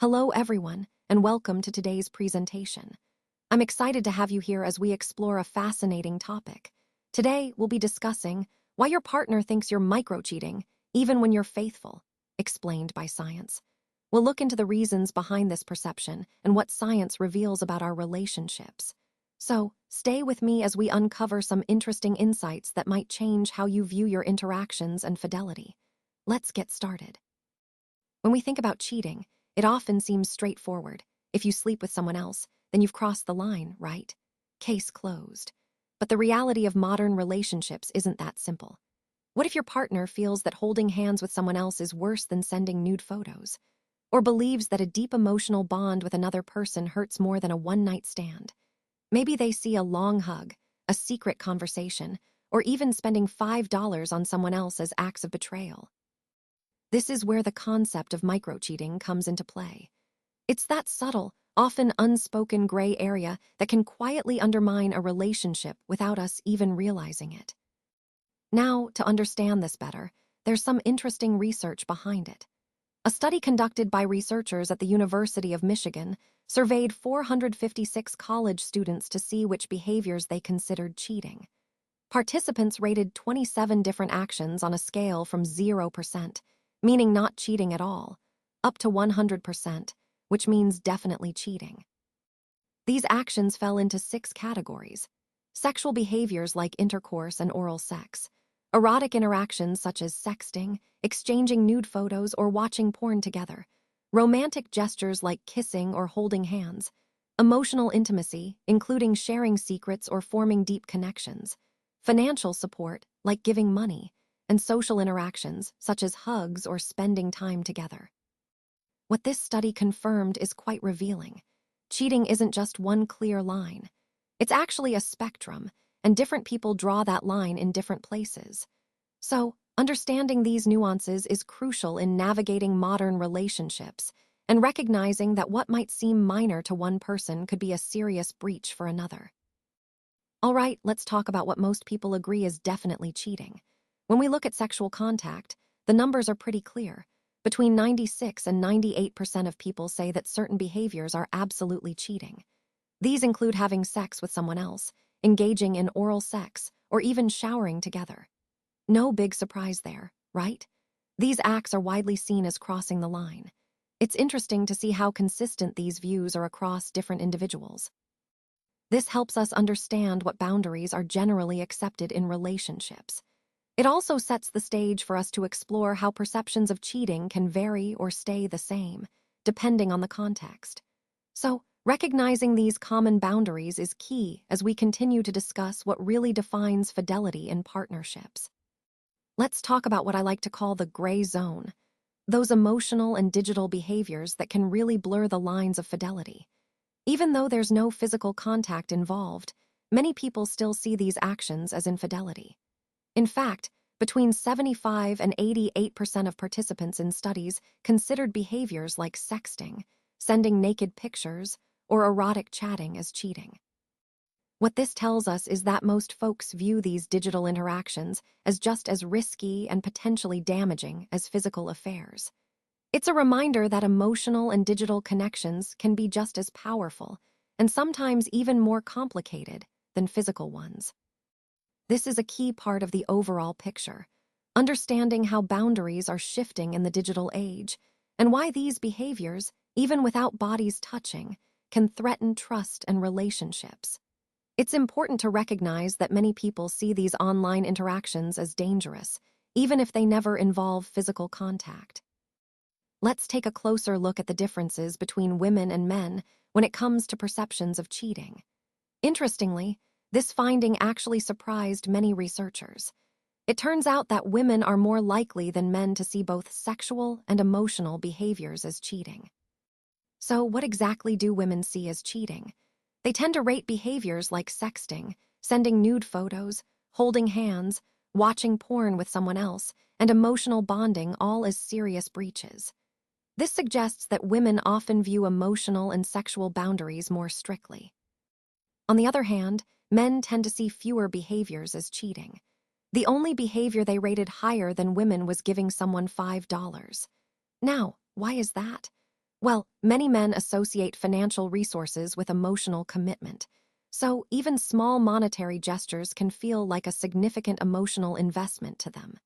Hello, everyone, and welcome to today's presentation. I'm excited to have you here as we explore a fascinating topic. Today, we'll be discussing why your partner thinks you're micro-cheating, even when you're faithful, explained by science. We'll look into the reasons behind this perception and what science reveals about our relationships. So, stay with me as we uncover some interesting insights that might change how you view your interactions and fidelity. Let's get started. When we think about cheating, it often seems straightforward. If you sleep with someone else, then you've crossed the line, right? Case closed. But the reality of modern relationships isn't that simple. What if your partner feels that holding hands with someone else is worse than sending nude photos? Or believes that a deep emotional bond with another person hurts more than a one-night stand? Maybe they see a long hug, a secret conversation, or even spending $5 on someone else as acts of betrayal. This is where the concept of micro-cheating comes into play. It's that subtle, often unspoken gray area that can quietly undermine a relationship without us even realizing it. Now, to understand this better, there's some interesting research behind it. A study conducted by researchers at the University of Michigan surveyed 456 college students to see which behaviors they considered cheating. Participants rated 27 different actions on a scale from 0%, meaning not cheating at all, up to 100%, which means definitely cheating. These actions fell into 6 categories: sexual behaviors like intercourse and oral sex, erotic interactions such as sexting, exchanging nude photos, or watching porn together, romantic gestures like kissing or holding hands, emotional intimacy, including sharing secrets or forming deep connections, financial support, like giving money, and social interactions, such as hugs or spending time together. What this study confirmed is quite revealing. Cheating isn't just one clear line. It's actually a spectrum, and different people draw that line in different places. So, understanding these nuances is crucial in navigating modern relationships and recognizing that what might seem minor to one person could be a serious breach for another. All right, let's talk about what most people agree is definitely cheating. When we look at sexual contact, the numbers are pretty clear. Between 96 and 98% of people say that certain behaviors are absolutely cheating. These include having sex with someone else, engaging in oral sex, or even showering together. No big surprise there, right? These acts are widely seen as crossing the line. It's interesting to see how consistent these views are across different individuals. This helps us understand what boundaries are generally accepted in relationships. It also sets the stage for us to explore how perceptions of cheating can vary or stay the same, depending on the context. So, recognizing these common boundaries is key as we continue to discuss what really defines fidelity in partnerships. Let's talk about what I like to call the gray zone, those emotional and digital behaviors that can really blur the lines of fidelity. Even though there's no physical contact involved, many people still see these actions as infidelity. In fact, between 75 and 88% of participants in studies considered behaviors like sexting, sending naked pictures, or erotic chatting as cheating. What this tells us is that most folks view these digital interactions as just as risky and potentially damaging as physical affairs. It's a reminder that emotional and digital connections can be just as powerful, and sometimes even more complicated, than physical ones. This is a key part of the overall picture, understanding how boundaries are shifting in the digital age, and why these behaviors, even without bodies touching, can threaten trust and relationships. It's important to recognize that many people see these online interactions as dangerous, even if they never involve physical contact. Let's take a closer look at the differences between women and men when it comes to perceptions of cheating. Interestingly, this finding actually surprised many researchers. It turns out that women are more likely than men to see both sexual and emotional behaviors as cheating. So, what exactly do women see as cheating? They tend to rate behaviors like sexting, sending nude photos, holding hands, watching porn with someone else, and emotional bonding all as serious breaches. This suggests that women often view emotional and sexual boundaries more strictly. On the other hand, men tend to see fewer behaviors as cheating. The only behavior they rated higher than women was giving someone $5. Now, why is that? Well, many men associate financial resources with emotional commitment, so even small monetary gestures can feel like a significant emotional investment to them.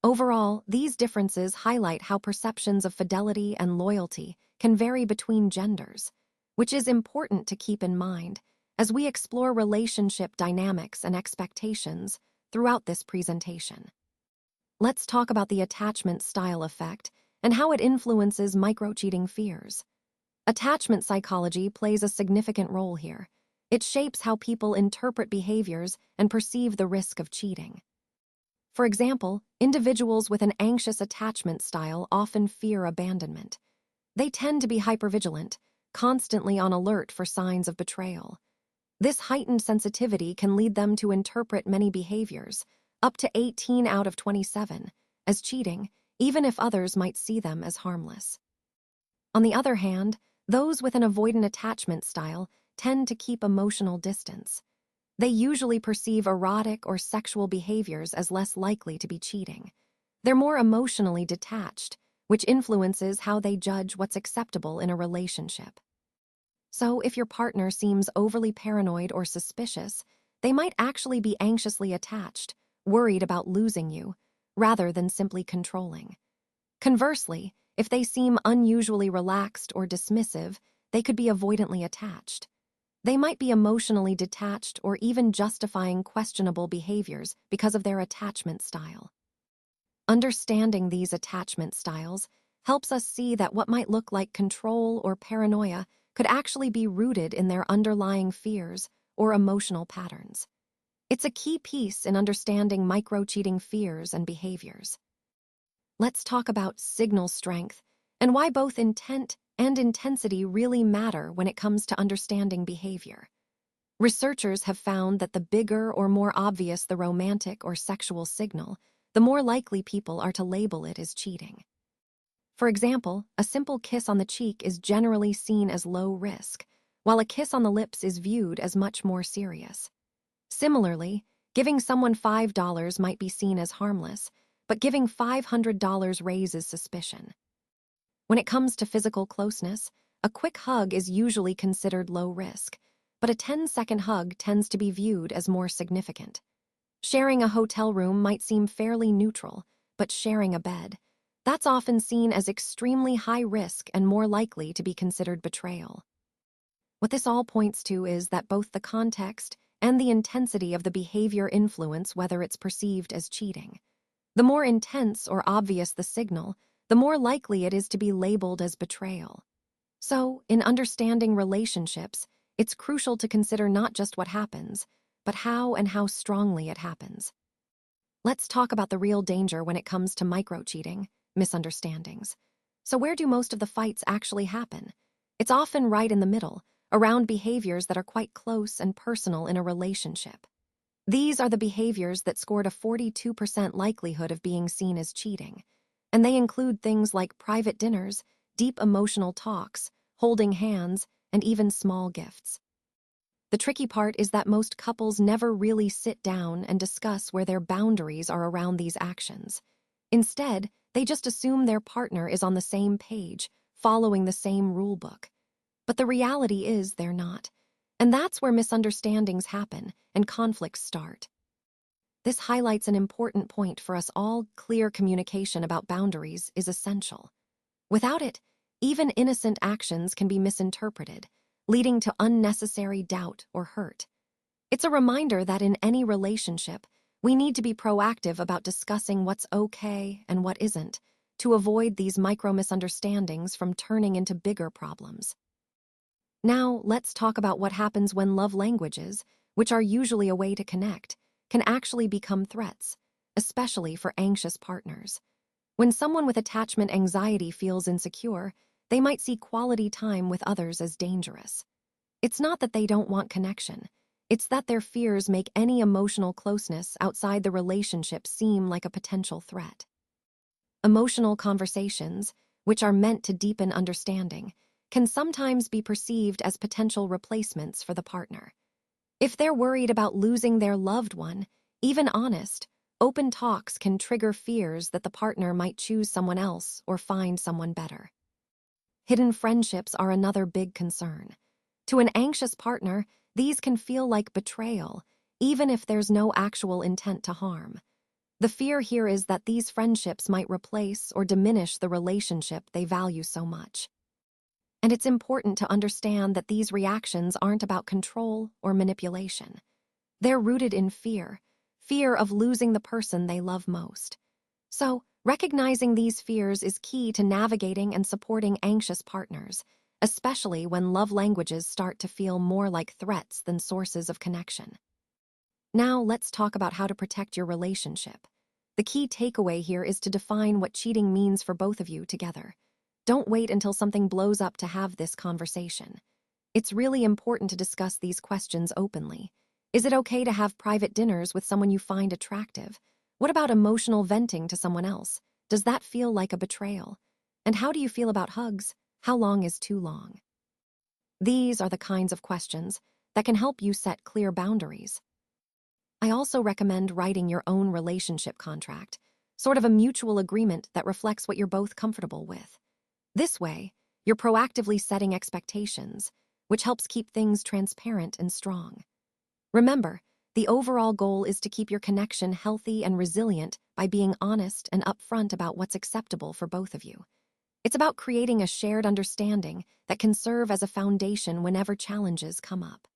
Overall, these differences highlight how perceptions of fidelity and loyalty can vary between genders, which is important to keep in mind as we explore relationship dynamics and expectations throughout this presentation. Let's talk about the attachment style effect and how it influences micro-cheating fears. Attachment psychology plays a significant role here. It shapes how people interpret behaviors and perceive the risk of cheating. For example, individuals with an anxious attachment style often fear abandonment. They tend to be hypervigilant, constantly on alert for signs of betrayal. This heightened sensitivity can lead them to interpret many behaviors, up to 18 out of 27, as cheating, even if others might see them as harmless. On the other hand, those with an avoidant attachment style tend to keep emotional distance. They usually perceive erotic or sexual behaviors as less likely to be cheating. They're more emotionally detached, which influences how they judge what's acceptable in a relationship. So, if your partner seems overly paranoid or suspicious, they might actually be anxiously attached, worried about losing you, rather than simply controlling. Conversely, if they seem unusually relaxed or dismissive, they could be avoidantly attached. They might be emotionally detached or even justifying questionable behaviors because of their attachment style. Understanding these attachment styles helps us see that what might look like control or paranoia could actually be rooted in their underlying fears or emotional patterns. It's a key piece in understanding micro-cheating fears and behaviors. Let's talk about signal strength and why both intent and intensity really matter when it comes to understanding behavior. Researchers have found that the bigger or more obvious the romantic or sexual signal, the more likely people are to label it as cheating. For example, a simple kiss on the cheek is generally seen as low risk, while a kiss on the lips is viewed as much more serious. Similarly, giving someone $5 might be seen as harmless, but giving $500 raises suspicion. When it comes to physical closeness, a quick hug is usually considered low risk, but a 10-second hug tends to be viewed as more significant. Sharing a hotel room might seem fairly neutral, but sharing a bed, that's often seen as extremely high risk and more likely to be considered betrayal. What this all points to is that both the context and the intensity of the behavior influence whether it's perceived as cheating. The more intense or obvious the signal, the more likely it is to be labeled as betrayal. So, in understanding relationships, it's crucial to consider not just what happens, but how and how strongly it happens. Let's talk about the real danger when it comes to micro-cheating, misunderstandings. So where do most of the fights actually happen? It's often right in the middle, around behaviors that are quite close and personal in a relationship. These are the behaviors that scored a 42% likelihood of being seen as cheating, and they include things like private dinners, deep emotional talks, holding hands, and even small gifts. The tricky part is that most couples never really sit down and discuss where their boundaries are around these actions. Instead, they just assume their partner is on the same page, following the same rule book. But the reality is they're not. And that's where misunderstandings happen and conflicts start. This highlights an important point for us all: clear communication about boundaries is essential. Without it, even innocent actions can be misinterpreted, leading to unnecessary doubt or hurt. It's a reminder that in any relationship, we need to be proactive about discussing what's okay and what isn't, to avoid these micro-misunderstandings from turning into bigger problems. Now, let's talk about what happens when love languages, which are usually a way to connect, can actually become threats, especially for anxious partners. When someone with attachment anxiety feels insecure, they might see quality time with others as dangerous. It's not that they don't want connection. It's that their fears make any emotional closeness outside the relationship seem like a potential threat. Emotional conversations, which are meant to deepen understanding, can sometimes be perceived as potential replacements for the partner. If they're worried about losing their loved one, even honest, open talks can trigger fears that the partner might choose someone else or find someone better. Hidden friendships are another big concern. To an anxious partner, these can feel like betrayal, even if there's no actual intent to harm. The fear here is that these friendships might replace or diminish the relationship they value so much. And it's important to understand that these reactions aren't about control or manipulation. They're rooted in fear of losing the person they love most. So, recognizing these fears is key to navigating and supporting anxious partners, especially when love languages start to feel more like threats than sources of connection. Now, let's talk about how to protect your relationship. The key takeaway here is to define what cheating means for both of you together. Don't wait until something blows up to have this conversation. It's really important to discuss these questions openly. Is it okay to have private dinners with someone you find attractive? What about emotional venting to someone else? Does that feel like a betrayal? And how do you feel about hugs? How long is too long? These are the kinds of questions that can help you set clear boundaries. I also recommend writing your own relationship contract, sort of a mutual agreement that reflects what you're both comfortable with. This way, you're proactively setting expectations, which helps keep things transparent and strong. Remember, the overall goal is to keep your connection healthy and resilient by being honest and upfront about what's acceptable for both of you. It's about creating a shared understanding that can serve as a foundation whenever challenges come up.